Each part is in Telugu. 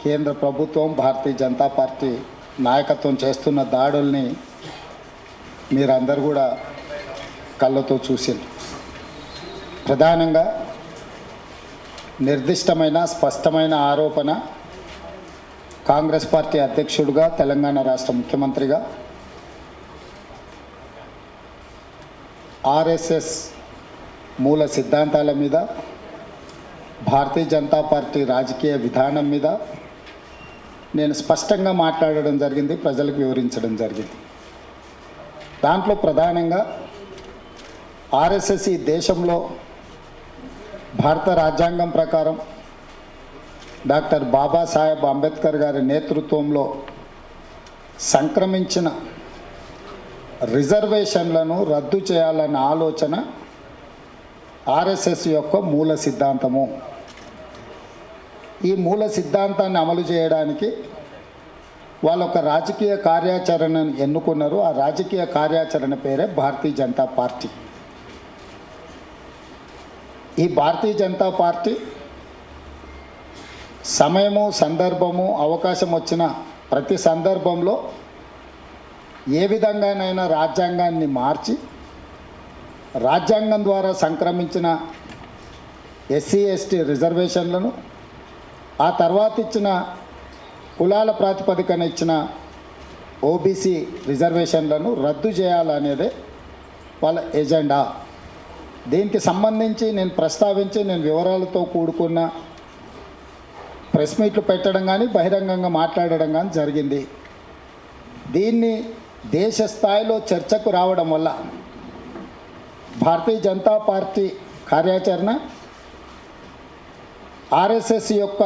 కేంద్ర ప్రభుత్వం భారతీయ జనతా పార్టీ నాయకత్వం చేస్తున్న దాడుల్ని మీరందరూ కూడా కళ్ళతో చూసింది. ప్రధానంగా నిర్దిష్టమైన స్పష్టమైన ఆరోపణ కాంగ్రెస్ పార్టీ అధ్యక్షుడిగా, తెలంగాణ రాష్ట్ర ముఖ్యమంత్రిగా ఆర్ఎస్ఎస్ మూల సిద్ధాంతాల మీద, భారతీయ జనతా పార్టీ రాజకీయ విధానం మీద నేను స్పష్టంగా మాట్లాడడం జరిగింది, ప్రజలకు వివరించడం జరిగింది. దాంట్లో ప్రధానంగా ఆర్ఎస్ఎస్ ఈ దేశంలో భారత రాజ్యాంగం ప్రకారం డాక్టర్ బాబాసాహెబ్ అంబేద్కర్ గారి నేతృత్వంలో సంక్రమించిన రిజర్వేషన్లను రద్దు చేయాలన్న ఆలోచన ఆర్ఎస్ఎస్ యొక్క మూల సిద్ధాంతము. ఈ మూల సిద్ధాంతాన్ని అమలు చేయడానికి వాళ్ళు ఒక రాజకీయ కార్యాచరణను ఎన్నుకున్నారు. ఆ రాజకీయ కార్యాచరణ పేరే భారతీయ జనతా పార్టీ. ఈ భారతీయ జనతా పార్టీ సమయము, సందర్భము, అవకాశం వచ్చిన ప్రతి సందర్భంలో ఏ విధంగానైనా రాజ్యాంగాన్ని మార్చి రాజ్యాంగం ద్వారా సంక్రమించిన ఎస్సీ ఎస్టీ రిజర్వేషన్లను, ఆ తర్వాత ఇచ్చిన కులాల ప్రాతిపదికన ఇచ్చిన ఓబీసీ రిజర్వేషన్లను రద్దు చేయాలనేదే వాళ్ళ ఎజెండా. దీనికి సంబంధించి నేను ప్రస్తావించి నేను వివరాలతో కూడుకున్న ప్రెస్ మీట్లు పెట్టడం కానీ బహిరంగంగా మాట్లాడడం కానీ జరిగింది. దీన్ని దేశ స్థాయిలో చర్చకు రావడం వల్ల భారతీయ జనతా పార్టీ కార్యాచరణ ఆర్ఎస్ఎస్ యొక్క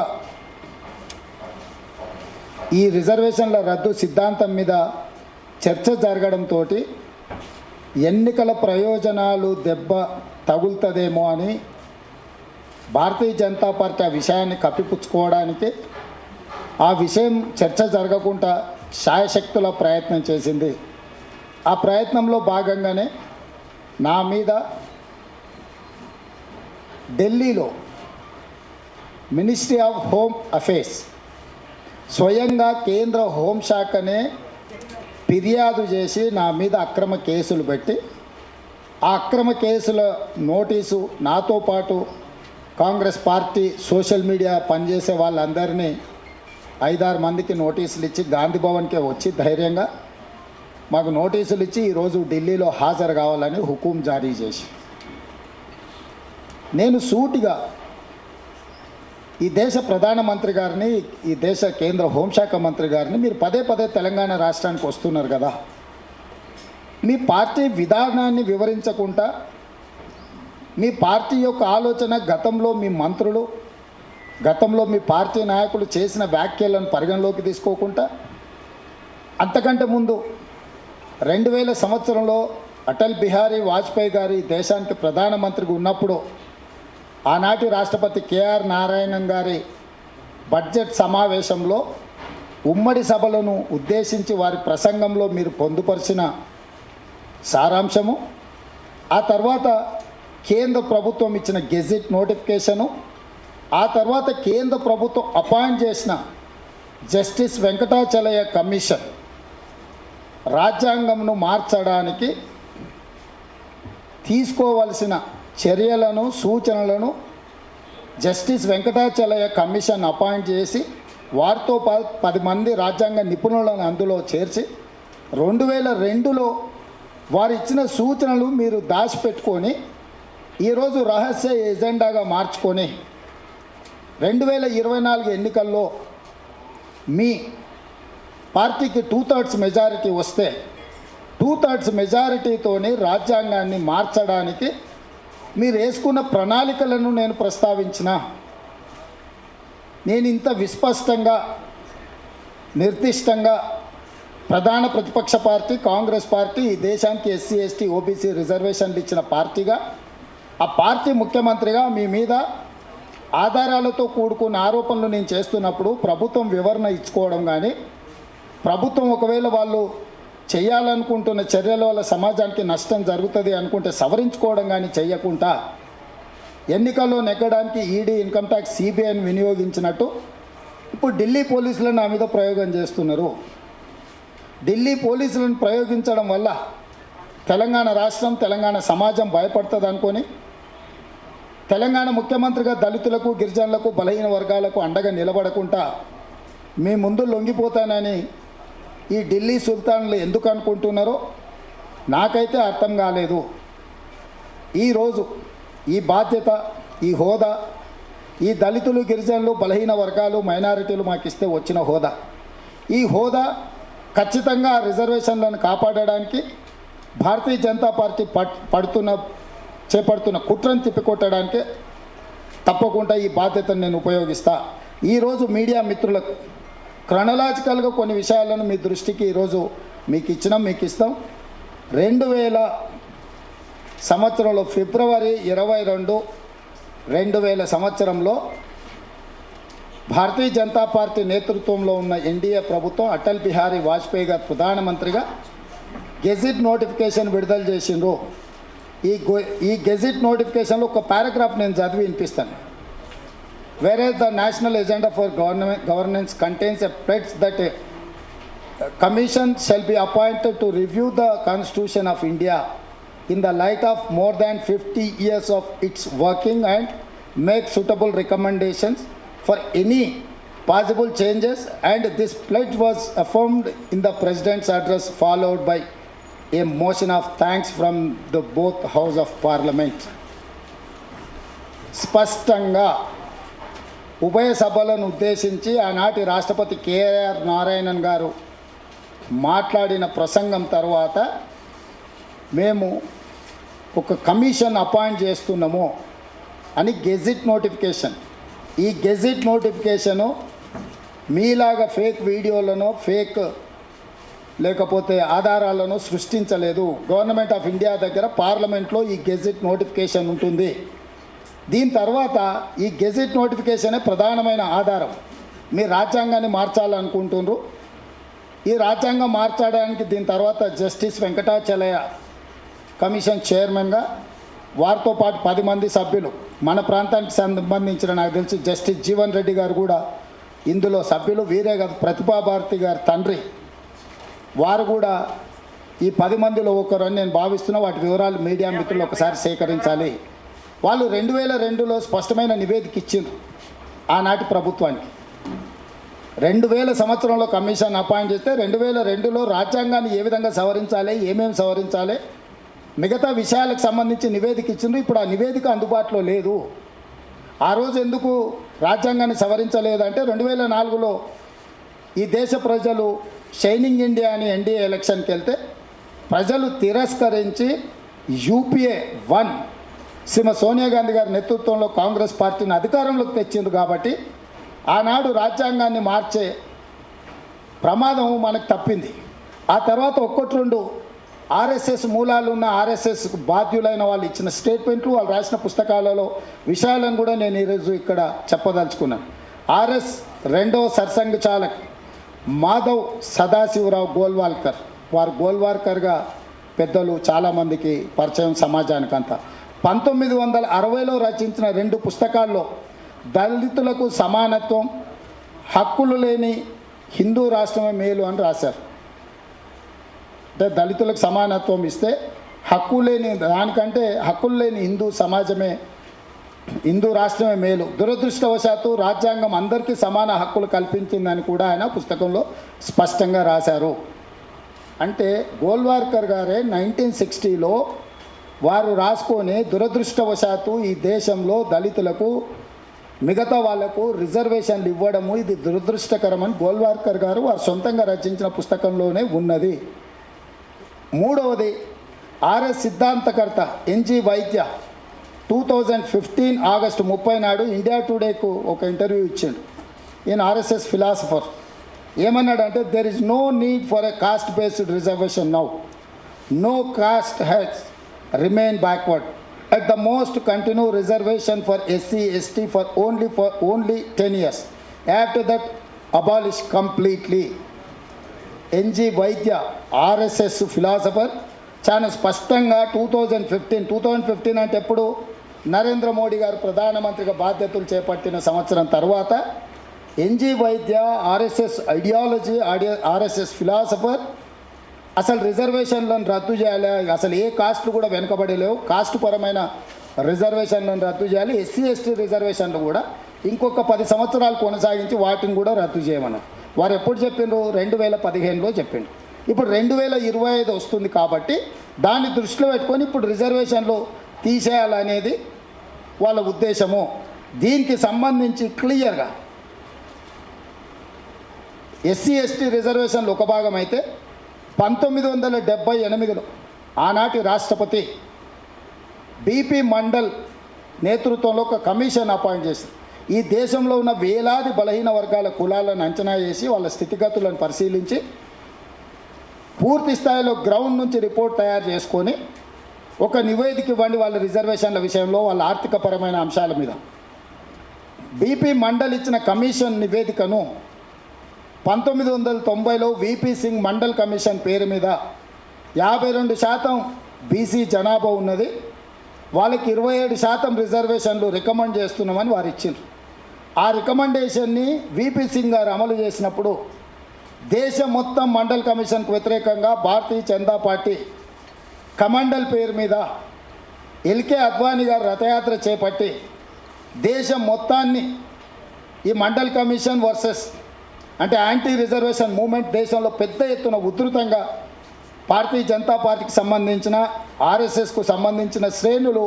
ఈ రిజర్వేషన్ల రద్దు సిద్ధాంతం మీద చర్చ జరగడంతో ఎన్నికల ప్రయోజనాలు దెబ్బ తగులుతుందేమో అని భారతీయ జనతా పార్టీ ఆ విషయాన్ని కప్పిపుచ్చుకోవడానికి, ఆ విషయం చర్చ జరగకుండా శాయశక్తుల ప్రయత్నం చేసింది. ఆ ప్రయత్నంలో భాగంగానే నా మీద ఢిల్లీలో మినిస్ట్రీ ఆఫ్ హోమ్ అఫేర్స్ స్వయంగా కేంద్ర హోంశాఖనే ఫిర్యాదు చేసి నా మీద అక్రమ కేసులు పెట్టి, ఆ అక్రమ కేసుల నోటీసు నాతో పాటు కాంగ్రెస్ పార్టీ సోషల్ మీడియా పనిచేసే వాళ్ళందరినీ 5-6 మందికి నోటీసులు ఇచ్చి గాంధీ భవన్కే వచ్చి ధైర్యంగా మాకు నోటీసులు ఇచ్చి ఈరోజు ఢిల్లీలో హాజరు కావాలని హుకుం జారీ చేసి, నేను సూటిగా ఈ దేశ ప్రధానమంత్రి గారిని, ఈ దేశ కేంద్ర హోంశాఖ మంత్రి గారిని, మీరు పదే పదే తెలంగాణ రాష్ట్రానికి వస్తున్నారు కదా, మీ పార్టీ విధానాన్ని వివరించకుండా, మీ పార్టీ యొక్క ఆలోచన, గతంలో మీ మంత్రులు, గతంలో మీ పార్టీ నాయకులు చేసిన వ్యాఖ్యలను పరిగణలోకి తీసుకోకుండా, అంతకంటే ముందు 2000 సంవత్సరంలో అటల్ బిహారీ వాజ్పేయి గారి దేశానికి ప్రధానమంత్రిగా ఉన్నప్పుడు ఆనాటి రాష్ట్రపతి కేఆర్ నారాయణన్ గారి బడ్జెట్ సమావేశంలో ఉమ్మడి సభలను ఉద్దేశించి వారి ప్రసంగంలో మీరు పొందుపరిచిన సారాంశము, ఆ తర్వాత కేంద్ర ప్రభుత్వం ఇచ్చిన గెజిట్ నోటిఫికేషను, ఆ తర్వాత కేంద్ర ప్రభుత్వం అపాయింట్ చేసిన జస్టిస్ వెంకటాచలయ కమిషన్ రాజ్యాంగంను మార్చడానికి తీసుకోవలసిన చర్యలను, సూచనలను జస్టిస్ వెంకటాచలయ కమిషన్ అపాయింట్ చేసి వారితో 10 మంది రాజ్యాంగ నిపుణులను అందులో చేర్చి 2002లో వారు ఇచ్చిన సూచనలు మీరు దాచిపెట్టుకొని ఈరోజు రహస్య ఎజెండాగా మార్చుకొని 2024 ఎన్నికల్లో మీ పార్టీకి 2/3 మెజారిటీ వస్తే 2/3 మెజారిటీతోని రాజ్యాంగాన్ని మార్చడానికి మీరు వేసుకున్న ప్రణాళికలను నేను ప్రస్తావించిన, నేను ఇంత విస్పష్టంగా, నిర్దిష్టంగా ప్రధాన ప్రతిపక్ష పార్టీ కాంగ్రెస్ పార్టీ ఈ దేశానికి ఎస్సీ ఎస్టీ ఓబీసీ రిజర్వేషన్లు ఇచ్చిన పార్టీగా, ఆ పార్టీ ముఖ్యమంత్రిగా మీ మీద ఆధారాలతో కూడుకున్న ఆరోపణలు నేను చేస్తున్నప్పుడు ప్రభుత్వం వివరణ ఇచ్చుకోవడం కానీ, ప్రభుత్వం ఒకవేళ వాళ్ళు చేయాలనుకుంటున్న చర్యల వల్ల సమాజానికి నష్టం జరుగుతుంది అనుకుంటే సవరించుకోవడం కానీ చేయకుండా ఎన్నికల్లో నెగ్గడానికి ఈడీ, ఇన్కమ్ ట్యాక్స్, సిబిఐని వినియోగించినట్టు ఇప్పుడు ఢిల్లీ పోలీసులు నా మీద ప్రయోగం చేస్తున్నారు. ఢిల్లీ పోలీసులను ప్రయోగించడం వల్ల తెలంగాణ రాష్ట్రం, తెలంగాణ సమాజం భయపడుతుంది అనుకొని తెలంగాణ ముఖ్యమంత్రిగా దళితులకు, గిరిజనులకు, బలహీన వర్గాలకు అండగా నిలబడకుండా మీ ముందు లొంగిపోతానని ఈ ఢిల్లీ సుల్తాన్లు ఎందుకు అనుకుంటున్నారో నాకైతే అర్థం కాలేదు. ఈరోజు ఈ బాధ్యత, ఈ హోదా, ఈ దళితులు, గిరిజనులు, బలహీన వర్గాలు, మైనారిటీలు మాకు ఇస్తే వచ్చిన హోదా, ఈ హోదా ఖచ్చితంగా రిజర్వేషన్లను కాపాడడానికి భారతీయ జనతా పార్టీ చేపడుతున్న కుట్రను తిప్పికొట్టడానికి తప్పకుండా ఈ బాధ్యతను నేను ఉపయోగిస్తా. ఈరోజు మీడియా మిత్రులకు క్రొనలాజికల్గా కొన్ని విషయాలను మీ దృష్టికి ఈరోజు మీకు ఇస్తాం. 2000 సంవత్సరంలో ఫిబ్రవరి 22, 2000 సంవత్సరంలో భారతీయ జనతా పార్టీ నేతృత్వంలో ఉన్న ఎన్డీఏ ప్రభుత్వం అటల్ బిహారీ వాజ్పేయి గారు ప్రధానమంత్రిగా గెజిట్ నోటిఫికేషన్ విడుదల చేసిండ్రు. ఈ గెజిట్ నోటిఫికేషన్లో ఒక పారాగ్రాఫ్ నేను చదివి వినిపిస్తాను. Whereas the National Agenda for Governance contains a pledge that a commission shall be appointed to review the Constitution of India in the light of more than 50 years of its working and make suitable recommendations for any possible changes, and this pledge was affirmed in the President's address followed by a motion of thanks from the both House of Parliament. స్పష్టంగా ఉభయ సభలను ఉద్దేశించి ఆనాటి రాష్ట్రపతి కేఆర్ నారాయణన్ గారు మాట్లాడిన ప్రసంగం తర్వాత మేము ఒక కమిషన్ అపాయింట్ చేస్తున్నాము అని గెజిట్ నోటిఫికేషన్. ఈ గెజిట్ నోటిఫికేషను మీలాగా ఫేక్ వీడియోలను, ఫేక్ లేకపోతే ఆధారాలను సృష్టించలేదు. గవర్నమెంట్ ఆఫ్ ఇండియా దగ్గర పార్లమెంట్లో ఈ గెజిట్ నోటిఫికేషన్ ఉంటుంది. దీని తర్వాత ఈ గెజిట్ నోటిఫికేషనే ప్రధానమైన ఆధారం. మీరు రాజ్యాంగాన్ని మార్చాలనుకుంటున్నారు. ఈ రాజ్యాంగం మార్చడానికి దీని తర్వాత జస్టిస్ వెంకటాచలయ కమిషన్ చైర్మన్గా వారితో పాటు 10 మంది సభ్యులు, మన ప్రాంతానికి సంబంధించిన నాకు తెలిసి జస్టిస్ జీవన్ రెడ్డి గారు కూడా ఇందులో సభ్యులు. వీరే కాదు, ప్రతిభాభారతి గారి తండ్రి వారు కూడా ఈ 10 మందిలో ఒకరు అని నేను భావిస్తున్నా. వాటి వివరాలు మీడియా మిత్రులు ఒకసారి సేకరించాలి. వాళ్ళు 2002లో స్పష్టమైన నివేదిక ఇచ్చిండ్రు ఆనాటి ప్రభుత్వానికి. 2000 సంవత్సరంలో కమిషన్ అపాయింట్ చేస్తే 2002లో రాజ్యాంగాన్ని ఏ విధంగా సవరించాలి, ఏమేమి సవరించాలి, మిగతా విషయాలకు సంబంధించి నివేదిక ఇచ్చిండ్రు. ఇప్పుడు ఆ నివేదిక అందుబాటులో లేదు. ఆ రోజు ఎందుకు రాజ్యాంగాన్ని సవరించలేదంటే 2004లో ఈ దేశ ప్రజలు షైనింగ్ ఇండియా అని ఎన్డీఏ ఎలక్షన్కి వెళ్తే ప్రజలు తిరస్కరించి యూపీఏ 1 శ్రీమతి సోనియా గాంధీ గారి నేతృత్వంలో కాంగ్రెస్ పార్టీని అధికారంలోకి తెచ్చిండ్రు. కాబట్టి ఆనాడు రాజ్యాంగాన్ని మార్చే ప్రమాదం మనకు తప్పింది. ఆ తర్వాత 1-2 ఆర్ఎస్ఎస్ మూలాలు ఉన్న ఆర్ఎస్ఎస్ బాధ్యులైన వాళ్ళు ఇచ్చిన స్టేట్మెంట్లు, వాళ్ళు రాసిన పుస్తకాలలో విషయాలను కూడా నేను ఈరోజు ఇక్కడ చెప్పదలుచుకున్నాను. ఆర్ఎస్ 2వ సర్సంఘ చాలక్ మాధవ్ సదాశివరావు గోల్వాల్కర్, వారు గోల్వాల్కర్గా పెద్దలు చాలామందికి పరిచయం సమాజానికంతా. 1960లో రచించిన 2 పుస్తకాల్లో దళితులకు సమానత్వం, హక్కులు లేని హిందూ రాష్ట్రమే మేలు అని రాశారు. అంటే దళితులకు సమానత్వం ఇస్తే హక్కు లేని దానికంటే హక్కులు లేని హిందూ రాష్ట్రమే మేలు. దురదృష్టవశాత్తు రాజ్యాంగం అందరికీ సమాన హక్కులు కల్పించిందని కూడా ఆయన పుస్తకంలో స్పష్టంగా రాశారు. అంటే గోల్వాల్కర్ గారే 1960లో వారు రాసుకొని దురదృష్టవశాత్తు ఈ దేశంలో దళితులకు, మిగతా వాళ్లకు రిజర్వేషన్లు ఇవ్వడము ఇది దురదృష్టకరమని గోల్వాల్కర్ గారు వారు సొంతంగా రచించిన పుస్తకంలోనే ఉన్నది. 3వది ఆర్ఎస్ సిద్ధాంతకర్త ఎన్జి వైద్య 2015 ఆగస్టు 30 నాడు ఇండియా టుడేకు ఒక ఇంటర్వ్యూ ఇచ్చిండు. ఈయన ఆర్ఎస్ఎస్ ఫిలాసఫర్. ఏమన్నాడంటే, there is no need for a caste based reservation now. No caste has remain backward. At the most, continue reservation for SC, ST for only 10 years. After that, abolish completely. NG వైద్య ఆర్ఎస్ఎస్ ఫిలాసఫర్ చాలా స్పష్టంగా 2015 అంటే ఎప్పుడు నరేంద్ర మోడీ గారు ప్రధానమంత్రిగా బాధ్యతలు చేపట్టిన సంవత్సరం తర్వాత ఎన్జీ వైద్య, ఆర్ఎస్ఎస్ ఐడియాలజీ, ఆర్ఎస్ఎస్ ఫిలాసఫర్ అసలు రిజర్వేషన్లను రద్దు చేయాలి, అసలు ఏ కాస్ట్లు కూడా వెనుకబడలేవు, కాస్ట్ పరమైన రిజర్వేషన్లను రద్దు చేయాలి, ఎస్సీ ఎస్టీ రిజర్వేషన్లు కూడా ఇంకొక 10 సంవత్సరాలు కొనసాగించి వాటిని కూడా రద్దు చేయమన్నారు. వారు ఎప్పుడు చెప్పిండ్రు? 2015లో చెప్పిండ్రు. ఇప్పుడు 2025 వస్తుంది కాబట్టి దాన్ని దృష్టిలో పెట్టుకొని ఇప్పుడు రిజర్వేషన్లు తీసేయాలనేది వాళ్ళ ఉద్దేశము. దీనికి సంబంధించి క్లియర్గా ఎస్సీ ఎస్టీ రిజర్వేషన్లు ఒక భాగం అయితే 1978లో ఆనాటి రాష్ట్రపతి బీపీ మండల్ నేతృత్వంలో ఒక కమిషన్ అపాయింట్ చేసింది. ఈ దేశంలో ఉన్న వేలాది బలహీన వర్గాల కులాలను అంచనా వేసి వాళ్ళ స్థితిగతులను పరిశీలించి పూర్తి స్థాయిలో గ్రౌండ్ నుంచి రిపోర్ట్ తయారు చేసుకొని ఒక నివేదిక ఇవ్వండి వాళ్ళ రిజర్వేషన్ల విషయంలో, వాళ్ళ ఆర్థికపరమైన అంశాల మీద. బీపీ మండల్ ఇచ్చిన కమిషన్ నివేదికను 1990లో వీపీ సింగ్ మండల్ కమిషన్ పేరు మీద 52% బీసీ జనాభా ఉన్నది, వాళ్ళకి 27% రిజర్వేషన్లు రికమెండ్ చేస్తున్నామని వారు ఇచ్చిండ్రు. ఆ రికమెండేషన్ని వీపీ సింగ్ గారు అమలు చేసినప్పుడు దేశం మొత్తం మండల్ కమిషన్కు వ్యతిరేకంగా భారతీయ జనతా పార్టీ కమండల్ పేరు మీద ఎల్కే అద్వానీ గారు రథయాత్ర చేపట్టి దేశం మొత్తాన్ని ఈ మండల్ కమిషన్ వర్సెస్ అంటే యాంటీ రిజర్వేషన్ మూమెంట్ దేశంలో పెద్ద ఎత్తున ఉధృతంగా భారతీయ జనతా పార్టీకి సంబంధించిన, ఆర్ఎస్ఎస్కు సంబంధించిన శ్రేణులు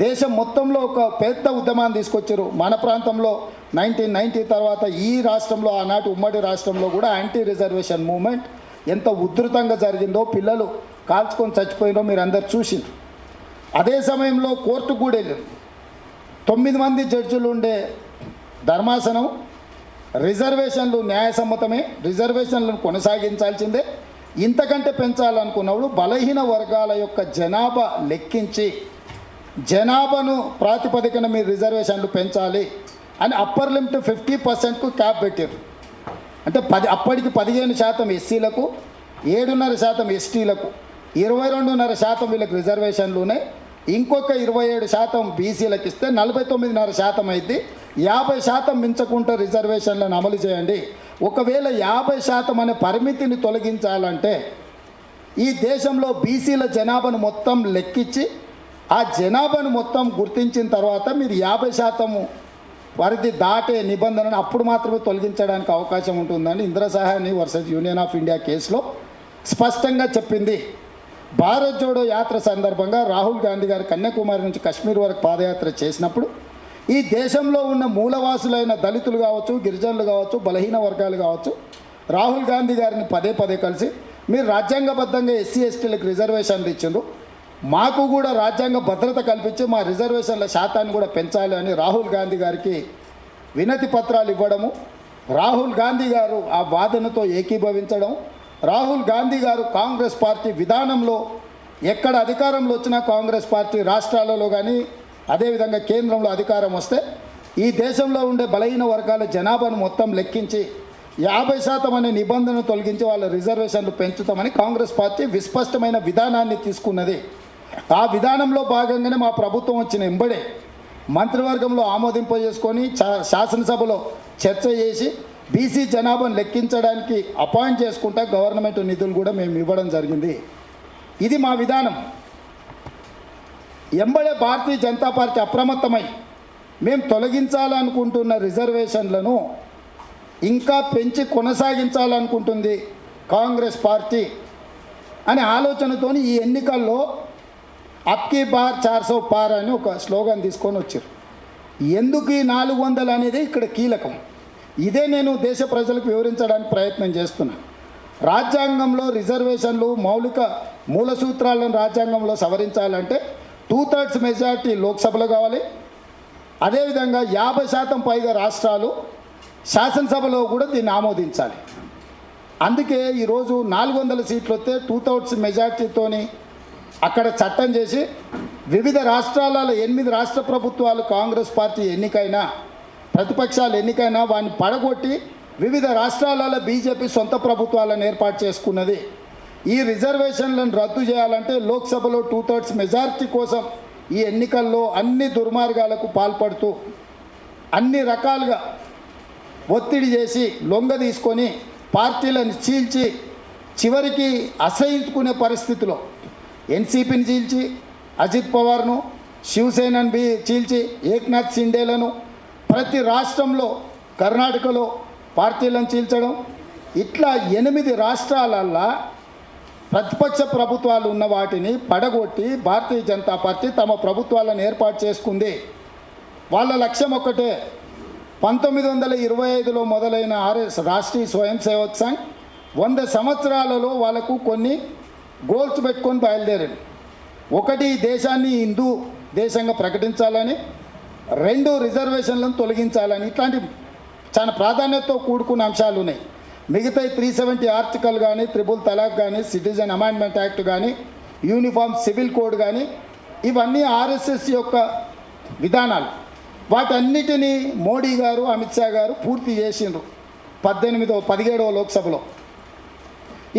దేశం మొత్తంలో ఒక పెద్ద ఉద్యమాన్ని తీసుకొచ్చారు. మన ప్రాంతంలో 1990 తర్వాత ఈ రాష్ట్రంలో, ఆనాటి ఉమ్మడి రాష్ట్రంలో కూడా యాంటీ రిజర్వేషన్ మూమెంట్ ఎంత ఉధృతంగా జరిగిందో, పిల్లలు కాల్చుకొని చచ్చిపోయినో మీరు అందరు చూసిండ్రు. అదే సమయంలో కోర్టు కూడా వెళ్ళారు. 9 మంది జడ్జిలు ఉండే ధర్మాసనం రిజర్వేషన్లు న్యాయసమ్మతమే, రిజర్వేషన్లను కొనసాగించాల్సిందే, ఇంతకంటే పెంచాలనుకున్నప్పుడు బలహీన వర్గాల యొక్క జనాభా లెక్కించి జనాభాను ప్రాతిపదికన మీరు రిజర్వేషన్లు పెంచాలి అని అప్పర్ లిమిట్ 50%కు క్యాప్ పెట్టారు. అంటే అప్పటికి 15% ఎస్సీలకు, 7.5% ఎస్టీలకు, 22.5% వీళ్ళకి రిజర్వేషన్లు ఉన్నాయి. ఇంకొక 27% బీసీలకు ఇస్తే 49.5% అయింది. 50% మించకుండా రిజర్వేషన్లను అమలు చేయండి. ఒకవేళ 50% అనే పరిమితిని తొలగించాలంటే ఈ దేశంలో బీసీల జనాభాను మొత్తం లెక్కించి ఆ జనాభాను మొత్తం గుర్తించిన తర్వాత మీరు 50% పరిధి దాటే నిబంధనను అప్పుడు మాత్రమే తొలగించడానికి అవకాశం ఉంటుందని Indira Sahani versus union of India కేసులో స్పష్టంగా చెప్పింది. భారత్ జోడో యాత్ర సందర్భంగా రాహుల్ గాంధీ గారు కన్యాకుమారి నుంచి కాశ్మీర్ వరకు పాదయాత్ర చేసినప్పుడు ఈ దేశంలో ఉన్న మూలవాసులైన దళితులు కావచ్చు, గిరిజనులు కావచ్చు, బలహీన వర్గాలు కావచ్చు, రాహుల్ గాంధీ గారిని పదే కలిసి మీరు రాజ్యాంగబద్ధంగా ఎస్సీ ఎస్టీలకు రిజర్వేషన్లు ఇచ్చిండ్రు, మాకు కూడా రాజ్యాంగ భద్రత కల్పించి మా రిజర్వేషన్ల శాతాన్ని కూడా పెంచాలి అని రాహుల్ గాంధీ గారికి వినతి పత్రాలు ఇవ్వడము, రాహుల్ గాంధీ గారు ఆ వాదనతో ఏకీభవించడం, రాహుల్ గాంధీ గారు కాంగ్రెస్ పార్టీ విధానంలో ఎక్కడ అధికారంలో వచ్చినా కాంగ్రెస్ పార్టీ రాష్ట్రాలలో కానీ అదేవిధంగా కేంద్రంలో అధికారం వస్తే ఈ దేశంలో ఉండే బలహీన వర్గాల జనాభాను మొత్తం లెక్కించి 50% అనే నిబంధనను తొలగించి వాళ్ళ రిజర్వేషన్లు పెంచుతామని కాంగ్రెస్ పార్టీ విస్పష్టమైన విధానాన్ని తీసుకున్నది. ఆ విధానంలో భాగంగానే మా ప్రభుత్వం వచ్చిన ఎంబడే మంత్రివర్గంలో ఆమోదింపజేసుకొని శాసనసభలో చర్చ చేసి బీసీ జనాభాను లెక్కించడానికి అపాయింట్ చేసుకుంటా గవర్నమెంట్ నిధులు కూడా మేము ఇవ్వడం జరిగింది. ఇది మా విధానం. ఎంబడే భారతీయ జనతా పార్టీ అప్రమత్తమై మేము తొలగించాలనుకుంటున్న రిజర్వేషన్లను ఇంకా పెంచి కొనసాగించాలనుకుంటుంది కాంగ్రెస్ పార్టీ అనే ఆలోచనతో ఈ ఎన్నికల్లో అప్కీ బార్ 400 పార్ అని ఒక స్లోగన్ తీసుకొని వచ్చారు. ఎందుకు ఈ 400 అనేది ఇక్కడ కీలకం. ఇదే నేను దేశ ప్రజలకు వివరించడానికి ప్రయత్నం చేస్తున్నా. రాజ్యాంగంలో రిజర్వేషన్లు మౌలిక మూల సూత్రాలను రాజ్యాంగంలో సవరించాలంటే 2/3 మెజార్టీ లోక్సభలో కావాలి. అదేవిధంగా 50% పైగా రాష్ట్రాలు శాసనసభలో కూడా దీన్ని ఆమోదించాలి. అందుకే ఈరోజు 400 సీట్లు వస్తే 2/3 మెజార్టీతోని అక్కడ చట్టం చేసి వివిధ రాష్ట్రాలలో 8 రాష్ట్ర ప్రభుత్వాలు కాంగ్రెస్ పార్టీ ఎన్నికైనా ప్రతిపక్షాలు ఎన్నికైనా వాడిని పడగొట్టి వివిధ రాష్ట్రాలలో బీజేపీ సొంత ప్రభుత్వాలను ఏర్పాటు చేసుకున్నది. ఈ రిజర్వేషన్లను రద్దు చేయాలంటే లోక్సభలో 2/3 మెజారిటీ కోసం ఈ ఎన్నికల్లో అన్ని దుర్మార్గాలకు పాల్పడుతూ అన్ని రకాలుగా ఒత్తిడి చేసి లొంగ తీసుకొని పార్టీలను చీల్చి చివరికి అసహించుకునే పరిస్థితిలో ఎన్సీపీని చీల్చి అజిత్ పవార్ను శివసేనని చీల్చి ఏక్నాథ్ షిండేలను ప్రతి రాష్ట్రంలో కర్ణాటకలో పార్టీలను చీల్చడం ఇట్లా 8 రాష్ట్రాలల్లో ప్రతిపక్ష ప్రభుత్వాలు ఉన్న వాటిని పడగొట్టి భారతీయ జనతా పార్టీ తమ ప్రభుత్వాలను ఏర్పాటు చేసుకుంది. వాళ్ళ లక్ష్యం ఒక్కటే, 1925లో మొదలైన రాష్ట్రీయ స్వయం సేవక్ సంఘ్ 100 సంవత్సరాలలో వాళ్ళకు కొన్ని గోల్స్ పెట్టుకొని బయలుదేరారు. ఒకటి, దేశాన్ని హిందూ దేశంగా ప్రకటించాలని, 2 రిజర్వేషన్లను తొలగించాలని. ఇట్లాంటి చాలా ప్రాధాన్యతతో కూడుకున్న అంశాలు ఉన్నాయి. మిగతా 370 ఆర్టికల్ కానీ, త్రిబుల్ తలాక్ కానీ, సిటిజన్ అమెండ్మెంట్ యాక్ట్ కానీ, యూనిఫామ్ సివిల్ కోడ్ కానీ, ఇవన్నీ ఆర్ఎస్ఎస్ యొక్క విధానాలు. వాటన్నిటినీ మోడీ గారు, అమిత్ షా గారు పూర్తి చేసిండ్రు 17వ లోక్సభలో.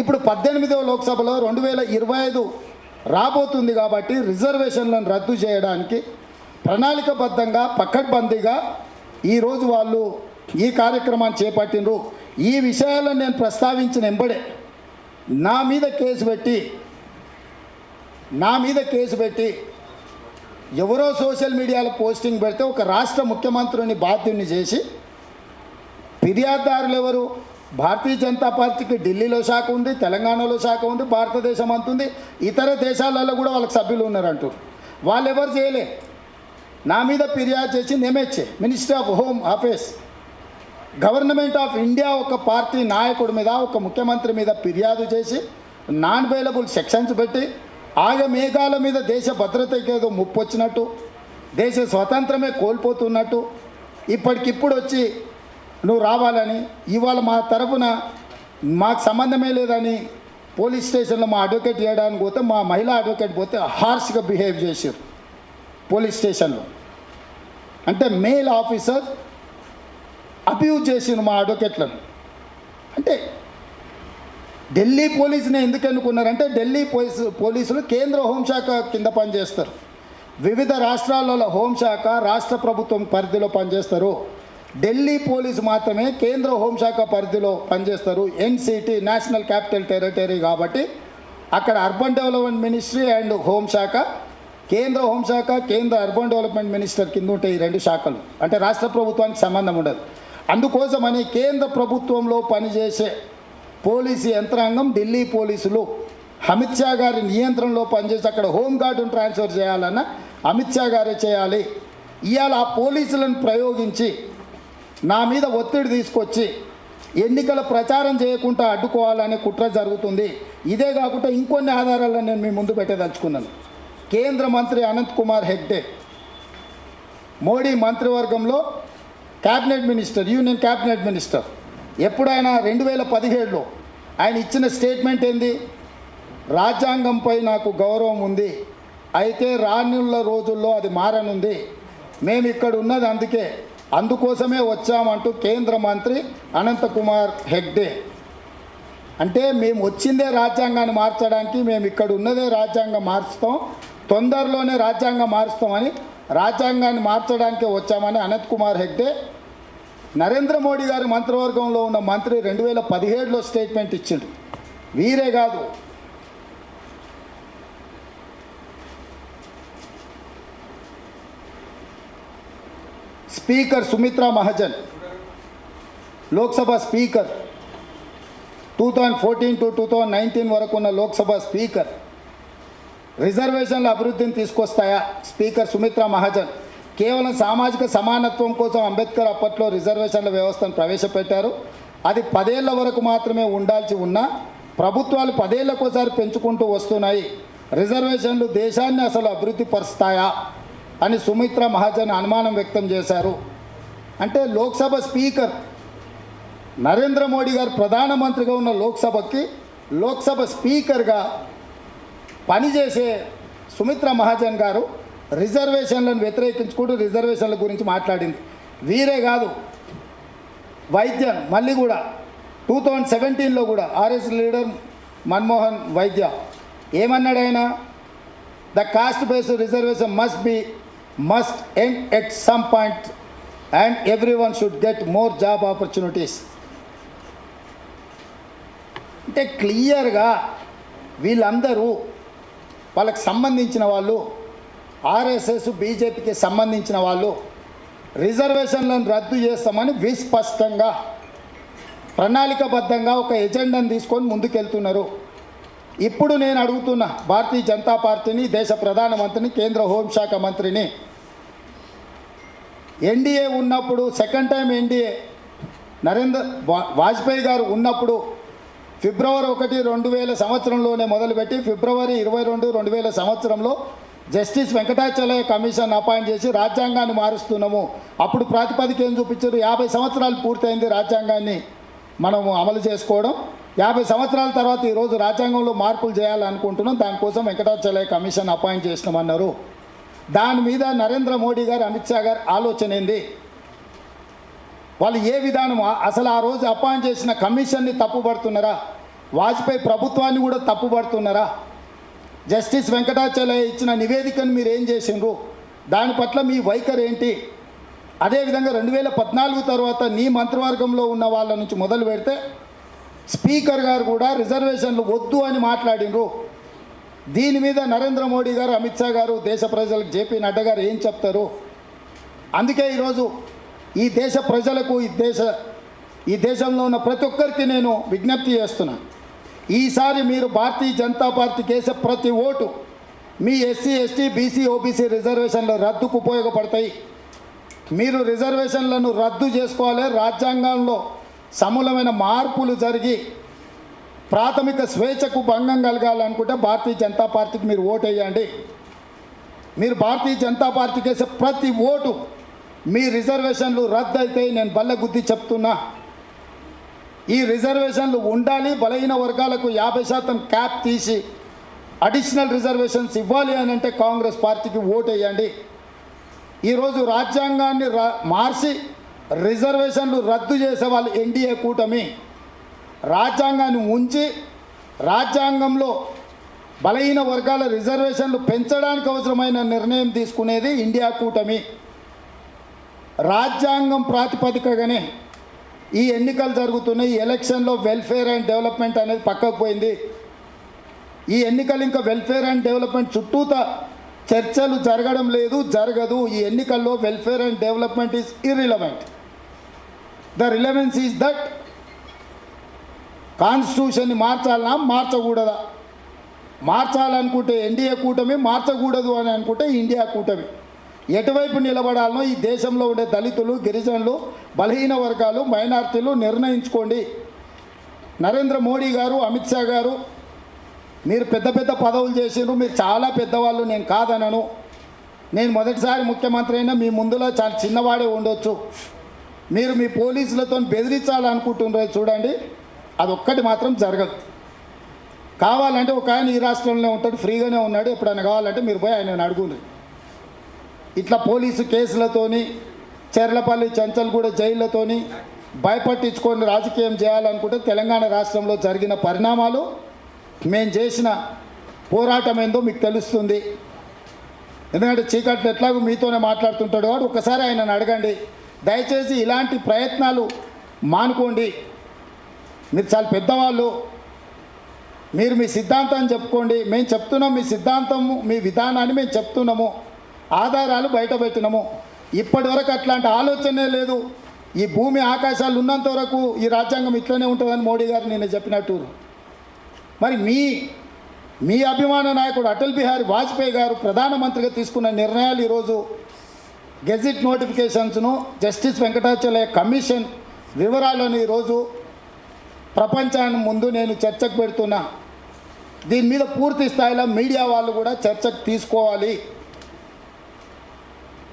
ఇప్పుడు 18వ లోక్సభలో 2025 రాబోతుంది కాబట్టి రిజర్వేషన్లను రద్దు చేయడానికి ప్రణాళికబద్ధంగా పకడ్బందీగా ఈరోజు వాళ్ళు ఈ కార్యక్రమాన్ని చేపట్టినరు. ఈ విషయాలను నేను ప్రస్తావించిన వెంబడే నా మీద కేసు పెట్టి ఎవరో సోషల్ మీడియాలో పోస్టింగ్ పెడితే ఒక రాష్ట్ర ముఖ్యమంత్రిని బాధ్యుని చేసి, ఫిర్యాదుదారులు ఎవరు? భారతీయ జనతా పార్టీకి ఢిల్లీలో శాఖ ఉంది, తెలంగాణలో శాఖ ఉంది, భారతదేశం అంతుంది, ఇతర దేశాలలో కూడా వాళ్ళకి సభ్యులు ఉన్నారంటూ. వాళ్ళు ఎవరు చేయలే. నా మీద ఫిర్యాదు చేసి నేమేచ్చే minister of home affairs, government of India ఒక పార్టీ నాయకుడి మీద, ఒక ముఖ్యమంత్రి మీద ఫిర్యాదు చేసి నాన్ అవైలబుల్ సెక్షన్స్ పెట్టి ఆగమేఘాల మీద దేశ భద్రతకి ఏదో ముప్పు వచ్చినట్టు, దేశ స్వాతంత్రమే కోల్పోతున్నట్టు ఇప్పటికిప్పుడు వచ్చి నువ్వు రావాలని, ఇవాళ మా తరఫున మాకు సంబంధమే లేదని పోలీస్ స్టేషన్లో మా అడ్వకేట్ చేయడానికి పోతే, మా మహిళా అడ్వకేట్ పోతే హార్ష్గా బిహేవ్ చేశారు పోలీస్ స్టేషన్లో. అంటే మేల్ ఆఫీసర్ అబ్యూజ్ చేసిండు మా అడ్వకేట్లను. అంటే ఢిల్లీ పోలీసుని ఎందుకు ఎన్నుకున్నారంటే, ఢిల్లీ పోలీసులు కేంద్ర హోంశాఖ కింద పనిచేస్తారు. వివిధ రాష్ట్రాలలో హోంశాఖ రాష్ట్ర ప్రభుత్వం పరిధిలో పనిచేస్తారు. ఢిల్లీ పోలీసు మాత్రమే కేంద్ర హోంశాఖ పరిధిలో పనిచేస్తారు. ఎన్సిటి నేషనల్ క్యాపిటల్ టెరిటరీ కాబట్టి అక్కడ అర్బన్ డెవలప్మెంట్ మినిస్ట్రీ అండ్ హోంశాఖ, కేంద్ర హోంశాఖ కేంద్ర అర్బన్ డెవలప్మెంట్ మినిస్టర్ కింద ఉంటాయి ఈ 2 శాఖలు. అంటే రాష్ట్ర ప్రభుత్వానికి సంబంధం ఉండదు. అందుకోసమని కేంద్ర ప్రభుత్వంలో పనిచేసే పోలీసు యంత్రాంగం, ఢిల్లీ పోలీసులు అమిత్ షా గారి నియంత్రణలో పనిచేసి అక్కడ హోంగార్డును ట్రాన్స్ఫర్ చేయాలన్నా అమిత్ షా గారే చేయాలి. ఇవాళ ఆ పోలీసులను ప్రయోగించి నా మీద ఒత్తిడి తీసుకొచ్చి ఎన్నికల ప్రచారం చేయకుండా అడ్డుకోవాలనే కుట్ర జరుగుతుంది. ఇదే కాకుండా ఇంకొన్ని ఆధారాలను నేను మీ ముందు పెట్టదలుచుకున్నాను. కేంద్ర మంత్రి అనంత్ కుమార్ హెగ్డే మోడీ మంత్రివర్గంలో cabinet minister, union cabinet minister. ఎప్పుడైనా 2017లో ఆయన ఇచ్చిన స్టేట్మెంట్ ఏంది? రాజ్యాంగంపై నాకు గౌరవం ఉంది, అయితే రానున్న రోజుల్లో అది మారనుంది, మేము ఇక్కడ ఉన్నది అందుకోసమే వచ్చామంటూ కేంద్ర మంత్రి అనంత్ కుమార్ హెగ్డే. అంటే మేము వచ్చిందే రాజ్యాంగాన్ని మార్చడానికి, మేము ఇక్కడ ఉన్నదే రాజ్యాంగం మార్చుతాం, తొందరలోనే రాజ్యాంగం మారుస్తామని, రాజ్యాంగాన్ని మార్చడానికే వచ్చామని అనంత్ కుమార్ హెగ్డే నరేంద్ర మోడీ గారి మంత్రివర్గంలో ఉన్న మంత్రి 2017లో స్టేట్మెంట్ ఇచ్చిండు. వీరే కాదు, speaker Sumitra Mahajan, Lok Sabha speaker 2014 to 2019 వరకు ఉన్న లోక్సభ స్పీకర్, రిజర్వేషన్ల అభివృద్ధిని తీసుకొస్తాయా? స్పీకర్ సుమిత్రా మహాజన్ కేవలం సామాజిక సమానత్వం కోసం అంబేద్కర్ అప్పట్లో రిజర్వేషన్ల వ్యవస్థను ప్రవేశపెట్టారు. అది 10 ఏళ్ల వరకు మాత్రమే ఉండాల్సి ఉన్నా ప్రభుత్వాలు 10 ఏళ్లకోసారి పెంచుకుంటూ వస్తున్నాయి. రిజర్వేషన్లు దేశాన్ని అసలు అభివృద్ధి పరుస్తాయా అని సుమిత్రా మహాజన్ అనుమానం వ్యక్తం చేశారు. అంటే లోక్సభ స్పీకర్ నరేంద్ర మోడీ గారు ప్రధానమంత్రిగా ఉన్న లోక్సభ స్పీకర్గా పనిచేసే సుమిత్రా మహాజన్ గారు రిజర్వేషన్లను వ్యతిరేకించుకుంటూ రిజర్వేషన్ల గురించి మాట్లాడింది. వీరే కాదు, వైద్యన్ మళ్ళీ కూడా 2017లో కూడా ఆర్ఎస్ లీడర్ మన్మోహన్ వైద్య ఏమన్నాడు ఆయన? The cost based reservation must end at some point and everyone should get more job opportunities. అంటే క్లియర్గా వీళ్ళందరూ వాళ్ళకి సంబంధించిన వాళ్ళు, ఆర్ఎస్ఎస్ బీజేపీకి సంబంధించిన వాళ్ళు రిజర్వేషన్లను రద్దు చేస్తామని విస్పష్టంగా ప్రణాళికబద్ధంగా ఒక ఎజెండాను తీసుకొని ముందుకెళ్తున్నారు. ఇప్పుడు నేను అడుగుతున్నా భారతీయ జనతా పార్టీని, దేశ ప్రధానమంత్రిని, కేంద్ర హోంశాఖ మంత్రిని, ఎన్డీఏ ఉన్నప్పుడు సెకండ్ టైం ఎన్డీఏ వాజ్పేయి గారు ఉన్నప్పుడు ఫిబ్రవరి 1, 2000 సంవత్సరంలోనే మొదలుపెట్టి ఫిబ్రవరి 22, 2000 సంవత్సరంలో జస్టిస్ వెంకటాచలయ కమిషన్ అపాయింట్ చేసి రాజ్యాంగాన్ని మారుస్తున్నాము. అప్పుడు ప్రాతిపదిక ఏం చూపించారు? 50 సంవత్సరాలు పూర్తయింది రాజ్యాంగాన్ని మనము అమలు చేసుకోవడం. 50 సంవత్సరాల తర్వాత ఈరోజు రాజ్యాంగంలో మార్పులు చేయాలనుకుంటున్నాం, దానికోసం వెంకటాచలయ కమిషన్ అపాయింట్ చేసినామన్నారు. దాని మీద నరేంద్ర మోడీ గారు, అమిత్ షా గారు ఆలోచన ఏంది? వాళ్ళు ఏ విధానం అసలు ఆ రోజు అపాయింట్ చేసిన కమిషన్ని తప్పుపడుతున్నారా? వాజ్పేయి ప్రభుత్వాన్ని కూడా తప్పుపడుతున్నారా? జస్టిస్ వెంకటాచలయ ఇచ్చిన నివేదికను మీరు ఏం చేసిండ్రు? దాని పట్ల మీ వైఖరి ఏంటి? అదేవిధంగా 2014 తర్వాత నీ మంత్రివర్గంలో ఉన్న వాళ్ళ నుంచి మొదలు పెడితే స్పీకర్ గారు కూడా రిజర్వేషన్లు వద్దు అని మాట్లాడినరు. దీని మీద నరేంద్ర మోడీ గారు, అమిత్ షా గారు, దేశ ప్రజలకు జేపీ నడ్డా గారు ఏం చెప్తారు? అందుకే ఈరోజు ఈ దేశ ప్రజలకు, ఈ దేశంలో ఉన్న ప్రతి ఒక్కరికి నేను విజ్ఞప్తి చేస్తున్నా. ఈసారి మీరు భారతీయ జనతా పార్టీకి వేసే ప్రతి ఓటు మీ ఎస్సీ, ఎస్టీ, బీసీ, ఓబీసీ రిజర్వేషన్ల రద్దుకు ఉపయోగపడతాయి. మీరు రిజర్వేషన్లను రద్దు చేసుకోవాలి. రాజ్యాంగంలో సమూలమైన మార్పులు జరిగి ప్రాథమిక స్వేచ్ఛకు భంగం కలగాలనుకుంటే భారతీయ జనతా పార్టీకి మీరు ఓటు వేయండి. మీరు భారతీయ జనతా పార్టీకి వేసే ప్రతి ఓటు మీ రిజర్వేషన్లు రద్దు అయితే నేను బల్ల గుద్ది చెప్తున్నా. ఈ రిజర్వేషన్లు ఉండాలి. బలహీన వర్గాలకు 50% క్యాప్ తీసి అడిషనల్ రిజర్వేషన్స్ ఇవ్వాలి అని అంటే కాంగ్రెస్ పార్టీకి ఓటు వేయండి. ఈరోజు రాజ్యాంగాన్ని మార్చి రిజర్వేషన్లు రద్దు చేసే వాళ్ళు ఎన్డీఏ కూటమి. రాజ్యాంగాన్ని ఉంచి రాజ్యాంగంలో బలహీన వర్గాల రిజర్వేషన్లు పెంచడానికి అవసరమైన నిర్ణయం తీసుకునేది ఇండియా కూటమి. రాజ్యాంగం ప్రాతిపదికగానే ఈ ఎన్నికలు జరుగుతున్నాయి. ఈ ఎలక్షన్లో వెల్ఫేర్ అండ్ డెవలప్మెంట్ అనేది పక్కకు పోయింది. ఈ ఎన్నికలు ఇంకా వెల్ఫేర్ అండ్ డెవలప్మెంట్ చుట్టూత చర్చలు జరగడం లేదు, జరగదు. ఈ ఎన్నికల్లో welfare and development is irrelevant. The relevance is that కాన్స్టిట్యూషన్ని మార్చాలన్నా మార్చకూడదా? మార్చాలనుకుంటే ఎన్డీఏ కూటమి, మార్చకూడదు అని అనుకుంటే ఇండియా కూటమి. ఎటువైపు నిలబడాలనో ఈ దేశంలో ఉండే దళితులు, గిరిజనులు, బలహీన వర్గాలు, మైనార్టీలు నిర్ణయించుకోండి. నరేంద్ర మోడీ గారు, అమిత్ షా గారు, మీరు పెద్ద పెద్ద పదవులు చేసిండ్రు, మీరు చాలా పెద్దవాళ్ళు, నేను కాదనను. నేను మొదటిసారి ముఖ్యమంత్రి అయినా మీ ముందులో చాలా చిన్నవాడే ఉండొచ్చు. మీరు మీ పోలీసులతో బెదిరించాలనుకుంటున్నారు చూడండి, అదొక్కటి మాత్రం జరగదు. కావాలంటే ఒక ఆయన ఈ రాష్ట్రంలోనే ఉంటాడు, ఫ్రీగానే ఉన్నాడు, ఎప్పుడైనా కావాలంటే మీరు పోయి ఆయన అడుగుండ్రి. ఇట్లా పోలీసు కేసులతోని, చెర్లపల్లి, చెంచల్గూడ జైళ్ళతోని భయపట్టించుకొని రాజకీయం చేయాలనుకుంటే తెలంగాణ రాష్ట్రంలో జరిగిన పరిణామాలు, మేము చేసిన పోరాటం ఏందో మీకు తెలుస్తుంది. ఎందుకంటే చీకట్లు ఎట్లాగో మీతోనే మాట్లాడుతుంటాడు వాడు, ఒకసారి ఆయనను అడగండి. దయచేసి ఇలాంటి ప్రయత్నాలు మానుకోండి. మీరు చాలా పెద్దవాళ్ళు, మీరు మీ సిద్ధాంతాన్ని చెప్పుకోండి. మేము చెప్తున్నాం మీ సిద్ధాంతము, మీ విధానాన్ని మేము చెప్తున్నాము, ఆధారాలు బయట పెట్టినాము. ఇప్పటి వరకు అట్లాంటి ఆలోచనే లేదు. ఈ భూమి ఆకాశాలు ఉన్నంత వరకు ఈ రాజ్యాంగం ఇట్లనే ఉంటుందని మోడీ గారు నిన్న చెప్పినట్టు. మరి మీ అభిమాన నాయకుడు అటల్ బిహారీ వాజ్పేయి గారు ప్రధానమంత్రిగా తీసుకున్న నిర్ణయాలు ఈరోజు గెజిట్ నోటిఫికేషన్స్ను, జస్టిస్ వెంకటాచలయ కమిషన్ వివరాలను ఈరోజు ప్రపంచాన్ని ముందు నేను చర్చకు పెడుతున్నా. దీని మీద పూర్తి స్థాయిలో మీడియా వాళ్ళు కూడా చర్చకు తీసుకోవాలి.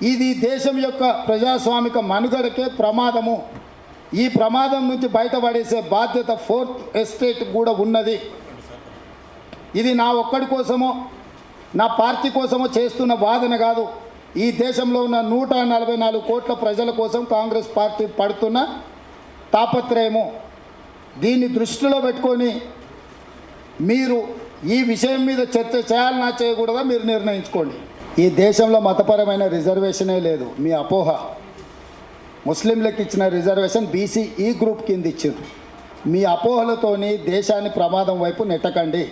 ఇది దేశం యొక్క ప్రజాస్వామిక మనుగడకే ప్రమాదము. ఈ ప్రమాదం నుంచి బయటపడేసే బాధ్యత ఫోర్త్ ఎస్టేట్ కూడా ఉన్నది. ఇది నా ఒక్కడి కోసమో, నా పార్టీ కోసమో చేస్తున్న వాదన కాదు. ఈ దేశంలో ఉన్న 144 కోట్ల ప్రజల కోసం కాంగ్రెస్ పార్టీ పడుతున్న తాపత్రయము. దీన్ని దృష్టిలో పెట్టుకొని మీరు ఈ విషయం మీద చర్చ చేయాలన్నా చేయకూడదా మీరు నిర్ణయించుకోండి. ఈ దేశంలో మతపరమైన రిజర్వేషనే లేదు, మీ అపోహ. ముస్లింలకు ఇచ్చిన రిజర్వేషన్ బీసీ ఈ గ్రూప్ కింద ఇచ్చారు. మీ అపోహలతోని దేశాన్ని ప్రమాదం వైపు నెట్టకండి.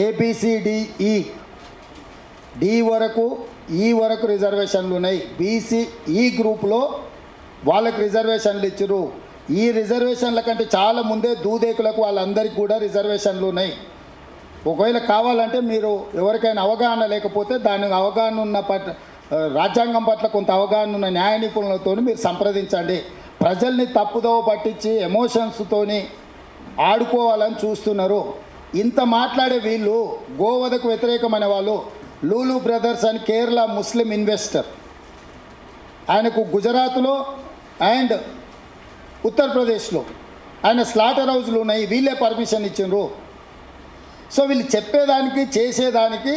ఏబిసిడిఈ డి వరకు ఈ వరకు రిజర్వేషన్లు ఉన్నాయి. బీసీ ఈ గ్రూప్లో వాళ్ళకి రిజర్వేషన్లు ఇచ్చారు. ఈ రిజర్వేషన్ల కంటే చాలా ముందే దూదేకులకు వాళ్ళందరికీ కూడా రిజర్వేషన్లు ఉన్నాయి. ఒకవేళ కావాలంటే మీరు ఎవరికైనా అవగాహన లేకపోతే దానికి అవగాహన ఉన్న రాజ్యాంగం పట్ల కొంత అవగాహన ఉన్న న్యాయ నిపుణులతో మీరు సంప్రదించండి. ప్రజల్ని తప్పుదోవ పట్టించి ఎమోషన్స్తోని ఆడుకోవాలని చూస్తున్నారు. ఇంత మాట్లాడే వీళ్ళు గోవధకు వ్యతిరేకమైన వాళ్ళు. లూలు బ్రదర్స్ అని కేరళ ముస్లిం ఇన్వెస్టర్, ఆయనకు గుజరాత్లో అండ్ ఉత్తరప్రదేశ్లో ఆయన స్లాటర్ హౌస్లు ఉన్నాయి. వీళ్ళే పర్మిషన్ ఇచ్చిండ్రు. సో వీళ్ళు చెప్పేదానికి చేసేదానికి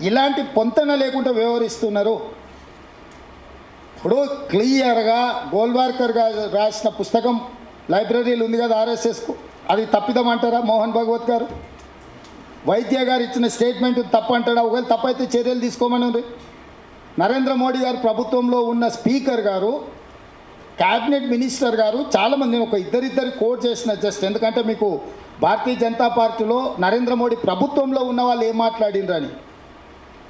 ఇలాంటి పొంతన లేకుండా వ్యవహరిస్తున్నారు. ఇప్పుడు క్లియర్గా గోల్వార్కర్ గారు రాసిన పుస్తకం లైబ్రరీలు ఉంది కదా ఆర్ఎస్ఎస్కు, అది తప్పిదం అంటారా మోహన్ భగవత్ గారు? వైద్య గారు ఇచ్చిన స్టేట్మెంట్ తప్పు అంటాడా? ఒకవేళ తప్పైతే చర్యలు తీసుకోమని నరేంద్ర మోడీ గారు ప్రభుత్వంలో ఉన్న స్పీకర్ గారు, క్యాబినెట్ మినిస్టర్ గారు చాలామంది, నేను ఒక ఇద్దరిద్దరి కోట్ చేసిన జస్ట్, ఎందుకంటే మీకు భారతీయ జనతా పార్టీలో నరేంద్ర మోడీ ప్రభుత్వంలో ఉన్న వాళ్ళు ఏం మాట్లాడినరని.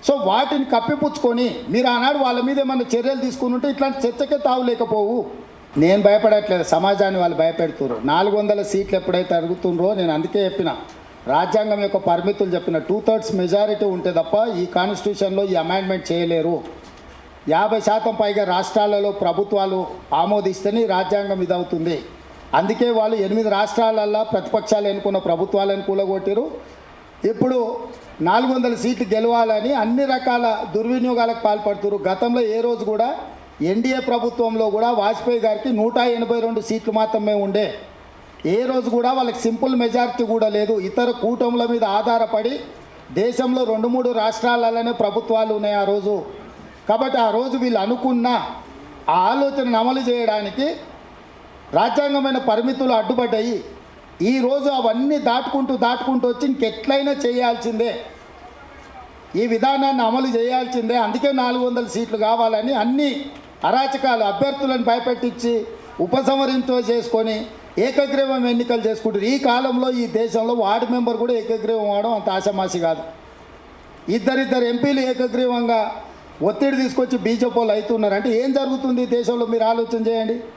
సో వాటిని కప్పిపుచ్చుకొని మీరు ఆనాడు వాళ్ళ మీద ఏమన్నా చర్యలు తీసుకుని ఉంటే ఇట్లాంటి చర్చకే తావు లేకపోవు. నేను భయపడట్లేదు, సమాజాన్ని వాళ్ళు భయపెడుతున్నారు. 400 సీట్లు ఎప్పుడైతే అడుగుతుండ్రో, నేను అందుకే చెప్పిన రాజ్యాంగం యొక్క పరిమితులు చెప్పిన 2/3 మెజారిటీ ఉంటే తప్ప ఈ కాన్స్టిట్యూషన్లో ఈ అమెండ్మెంట్ చేయలేరు. 50% పైగా రాష్ట్రాలలో ప్రభుత్వాలు ఆమోదిస్తేనే రాజ్యాంగం ఇదవుతుంది. అందుకే వాళ్ళు 8 రాష్ట్రాలల్లో ప్రతిపక్షాలు ఎన్నుకున్న ప్రభుత్వాలను కూలగొట్టారు. ఇప్పుడు 400 సీట్లు గెలవాలని అన్ని రకాల దుర్వినియోగాలకు పాల్పడుతున్నారు. గతంలో ఏ రోజు కూడా ఎన్డీఏ ప్రభుత్వంలో కూడా వాజ్పేయి గారికి 182 సీట్లు మాత్రమే ఉండే. ఏ రోజు కూడా వాళ్ళకి సింపుల్ మెజారిటీ కూడా లేదు. ఇతర కూటముల మీద ఆధారపడి దేశంలో 2-3 రాష్ట్రాలలోనే ప్రభుత్వాలు ఉన్నాయి ఆ రోజు. కాబట్టి ఆ రోజు వీళ్ళు అనుకున్న ఆ ఆలోచనను అమలు చేయడానికి రాజ్యాంగమైన పరిమితులు అడ్డుపడ్డాయి. ఈరోజు అవన్నీ దాటుకుంటూ వచ్చి ఇంకెట్లయినా చేయాల్సిందే, ఈ విధానాన్ని అమలు చేయాల్సిందే. అందుకే 400 సీట్లు కావాలని అన్ని అరాచకాలు, అభ్యర్థులను భయపెట్టించి ఉపసంహరించో చేసుకొని ఏకగ్రీవం ఎన్నికలు చేసుకుంటారు. ఈ కాలంలో ఈ దేశంలో వార్డు మెంబర్ కూడా ఏకగ్రీవం అవడం అంత ఆషామాషి కాదు. ఇద్దరిద్దరు ఎంపీలు ఏకగ్రీవంగా ఒత్తిడి తీసుకొచ్చి బీజేపీలు అవుతున్నారు అంటే ఏం జరుగుతుంది దేశంలో మీరు ఆలోచన చేయండి.